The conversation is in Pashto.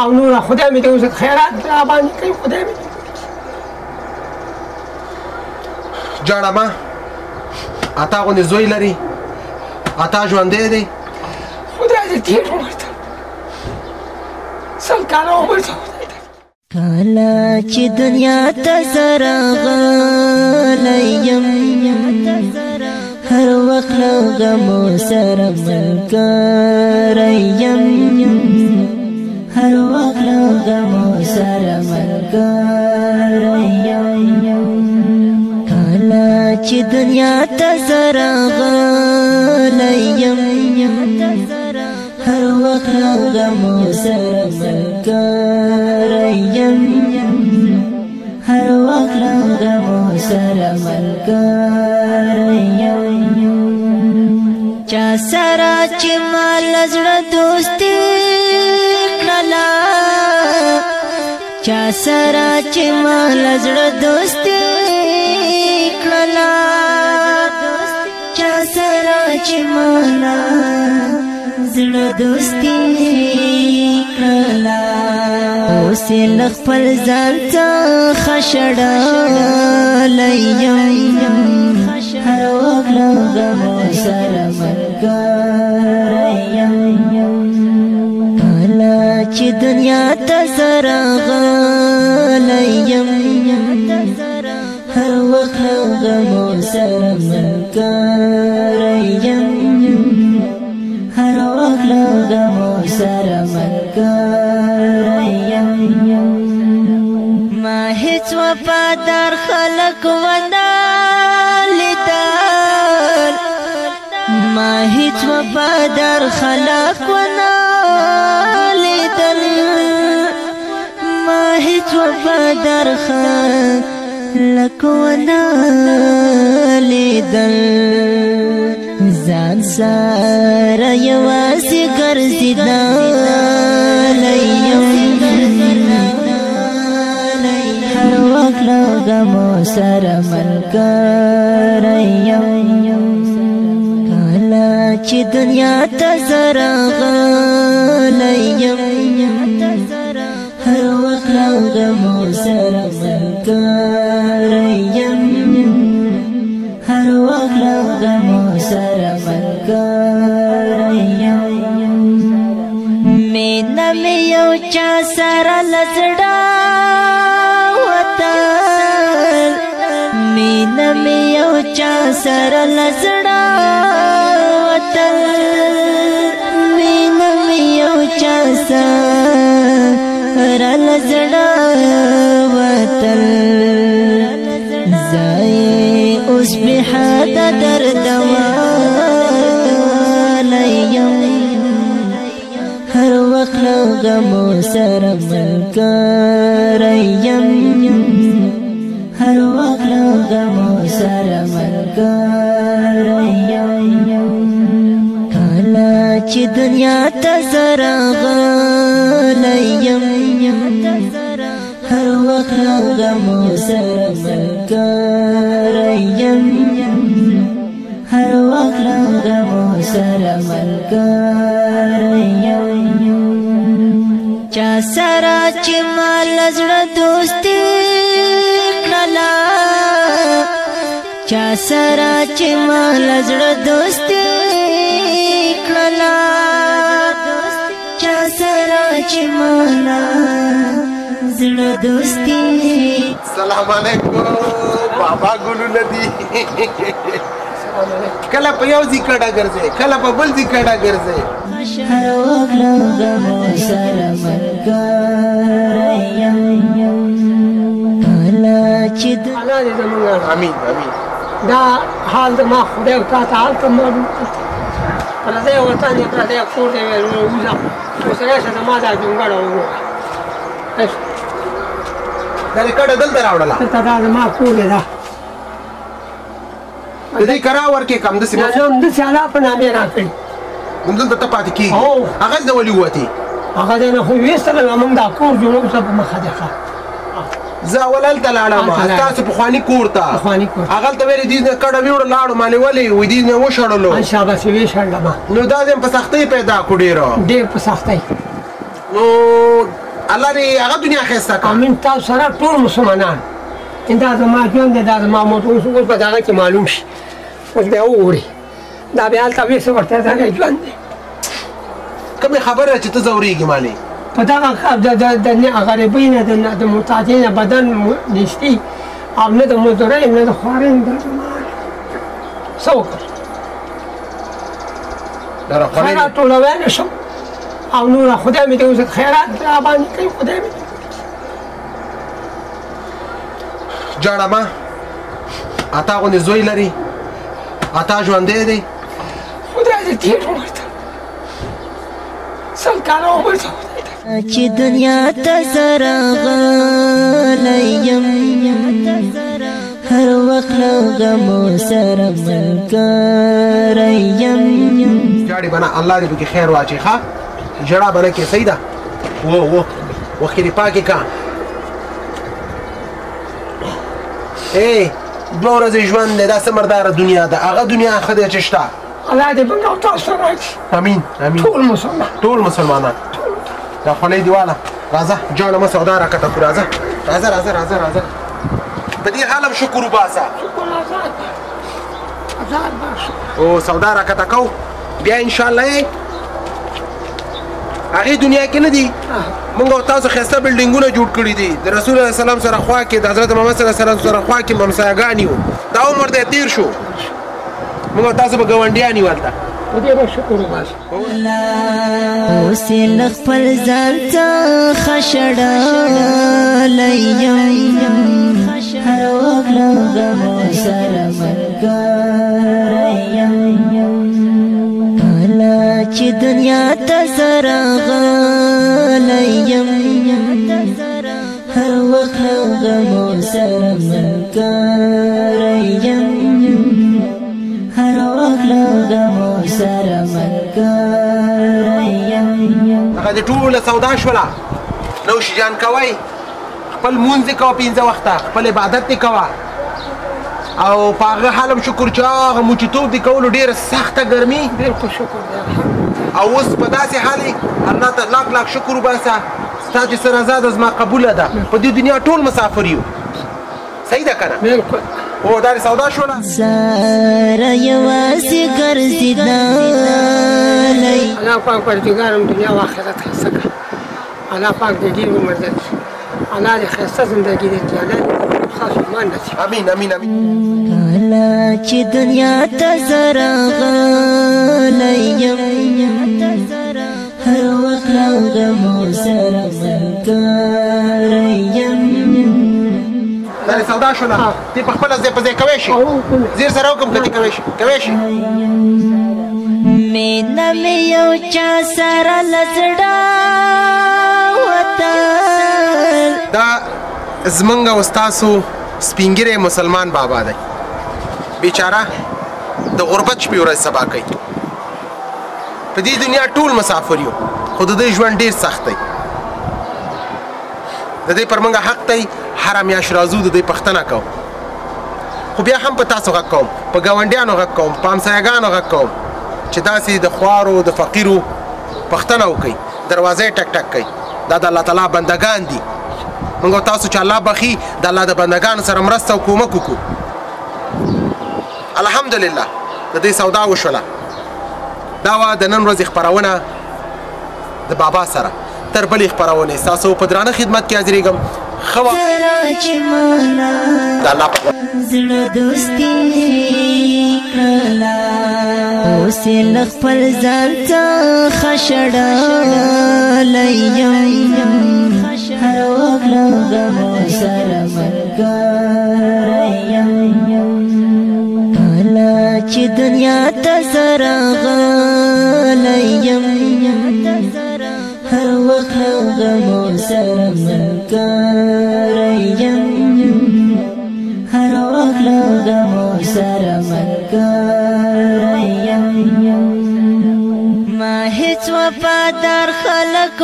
او نور خدای مې دې اوس خیرات را باندې کوي خدای مې جاړه ما اتا غوندې زوی لري اتا ژوندی دی خدای دې تېر عمر ته سل کاله عمر ته کله چې دنیا ته زه راغلی یم هر وخت له غمو سره ملګری یم هر وخت له غمو سره ملګری یم کله چې دنیا ته زه راغلی یم هر وخت له غمو سره ملګری یم هر وخت له غمو سره ملګری یم چا سره چې ما له زړه دوستي کړله چا سره چې ما له زړه دوستي کړله چا سره چې ما له زړه دوستي کړله اوس یې له خپل ځان څخه شړلی یم هر وخت له غمو سره ملګری یم کله چې دنیا ته زه راغلی یم هر وخت له غمو سره ملګری یم هر وخت له غمو سره ملګری یم ما هیڅ وفادار خلک ونه لیدل ما هیڅ وفادار خلک ونه لیدل ما هیڅ وفادار خلک ونه لیدل ځان سره یوازې ګرځېدلی یم هر وخت له غمو سره ملګری یم کله چې دنیا ته زه راغلی یم هر وخت له غمو سره ملګری یم هر وخت له غمو سره ملګری یم مینه مې یو چا سره له زړه وتل مینه مې یو چا سره له زړه وتل مینه مې یو چا سره له زړه وتل اوس بحد درد والی یم هر وخت له غمو سره ملګری یم هر وخت له غمو سره ملګری یم کله چې دنیا ته زه راغلی یم هر وخت له غمو سره ملګری یم هر وخت له غمو سره ملګری یم چا سره چې ما له زړه دوستي کړله چا سره چې ما له زړه دوستي کړله چا سره چې ما له زړه دوستي سلام علیکم بابا ګلو ندی کله په یو ځای کډه ګرځي کله په بل ځای کډه ګرځي هر وخت له غمو سره ملګری یم کله چې الله دې زموږ امین امین دا حال زما خدای او تا ته حال کوم معلوم پردی وطن یې پردی کور دی وځه اوس راشه زما دا جونګړه وګوره دا کډه دلته راوړله دلته دا زما کور دی دا د دې کرا ورکې کم داسې نو همداسې الله په نامې راکړي همدلته ته پاتې کېږي هغه د ولي ووتې هغه دی نه خو ویستله زمونږ دا کور جوړوم څه په مخه دی ښه زه اول هلته لاړم ستاسو پخواني کور ته هغلته ویلې دې نه کډه ویوړه لاړو مالې ولې وایي دې نه وشړلو شاباسي ویشړلم نو دا دې په سختۍ پیدا کړو ډېره ډېر په سختۍ نو الله دې هغه دنیا ښایسته کړه. امین. تاسو سره ټول مسلمانان دا زما ژوند دی، دا زما موت اوس په دغه کې معلوم شي، اوس بیا وګورئ دا بیا هلته ویسه ورته دغه ژوند دی. کومې خبره چې ته ځورېږي مالې په دغه د غریبۍ نه د محتاجۍ نه بدن نیستي او نه د مزدورۍ نه د خوارۍ نه دا زما څه وکړم؟ خیرات ټولوی نه شم او نوره خدای مې دې اوس خیرات راباندې کوي، خدای مې جاړه ما اتا غوندې زوی لري، اتا ژوندی دی، خدای دې تېر عمر ته 100 کاله عمر ته چې دنیا ته زه راغلی یم، هر وخت له غمو سره ملګری یم. جاړې به نه، الله دې پکې خیر واچوي. ښه ژړا به نه کې، صحیح ده. وخت کې دې پاکې کا. دوه ورځې ژوند دی، دا څه مرداره دنیا ده. هغه دنیا ښه دی چې شته. الله دې موږ او تاسو ته راکړي. امین امین. ټول مسلمانان. دا خولۍ دیواله راځه، جاړه مه سودا راکته کړو. راځه راځه راځه راځه راځه. په دې حال هم شکر وباسه. او سودا راکته کو بیا انشاءالله هغې دنیا کې نه دي. موږ او تاسو ښایسته بلډینګونه جوړ کړي دي، د رسول الله سلام سره خوا کې، د حضرت محمد صلی الله علیه وسلم سره خوا کې همسایهګانې وو. دا عمر دی تېر شو، موږ او تاسو به ګاونډیان یو هلته. په دې به شکر وباسو. اوس یې له خپل ځان څخه خشړلی یم، هر وخت له غمو سره ملګری یم. کله چې دنیا ته زه راغلی یم، هر وخت له غمو سره ملګری یم، هر وخت له غمو سره ملګری یم. هغه دې ټوله سودا شوله، نوشیجان کوئ، خپل لمونځ دې کوه 5 وخته، خپل عبادت دې کوه، او په هغه حال هم شکر چې هغه موچیتوب دې کولو ډېره سخته ګرمي. بلکل شکر دی. او اوس په داسې حال الله ته لاک لاک شکر وباسه، ستا چې څه رضا ده زما قبوله ده. په دې دنیا ټول مسافر یو، صحیح ده که نه؟ بلکل. او دا دې سودا شوله. ساره یوازې ګرځېدلی. الله پاک پروردګار هم دنیا او آخرت ښایسته کړه. الله پاک دې ډېر عمر درکړي. الله دې ښایسته زندګي درکړي. الله دې خاص ایمان نصیب. امین امین امین. کله چې دنیا ته زه راغلی یم، هر وخت له غمو سره ملګری یم. دا دې سودا شوله، دې په خپله ځای په ځای کوی شي. زیر سره وکړم که دې کوی شي کوی شي. مینه مې یو چا سره له زړه وتل. دا زمونږ او ستاسو سپین ږیری مسلمان بابا دی، بیچاره د غربت شپې ورځ سبا کوي. په دې دنیا ټول مسافر یو، خو د دوی ژوند ډېر سخت دی. د دوی پر موږ حق دی، هره میاشت راځو د دوی پوښتنه کوو. خو بیا هم په تاسو غږ کوم، په ګاونډیانو غږ کوم، په همسایهګانو غږ کوم چې داسې د خوارو د فقیرو پوښتنه وکړئ، دروازه یې ټک ټک کوئ. دا د الله تعالی بندګان دي. موږ او تاسو چې الله بخي د الله د بندګانو سره مرسته او کومک وکړو. الحمدلله د دې سودا وشوله. دا وه د نن ورځې خپرونه د بابا سره. تر بلې خپرونې ستاسو په درانه خدمت کې حاضرېږم. ښه وخت. د الله په زړه دوستي کړله، اوس یې له خپل ځان څخه شړلی یم، هر وخت له غمو سره ملګری یم. کله چې دنیا ته زه راغلی یم، هر وخت له غمو سره ملګری یم، هر وخت له غمو سره ملګری یم. ما هیڅ وفادار خلک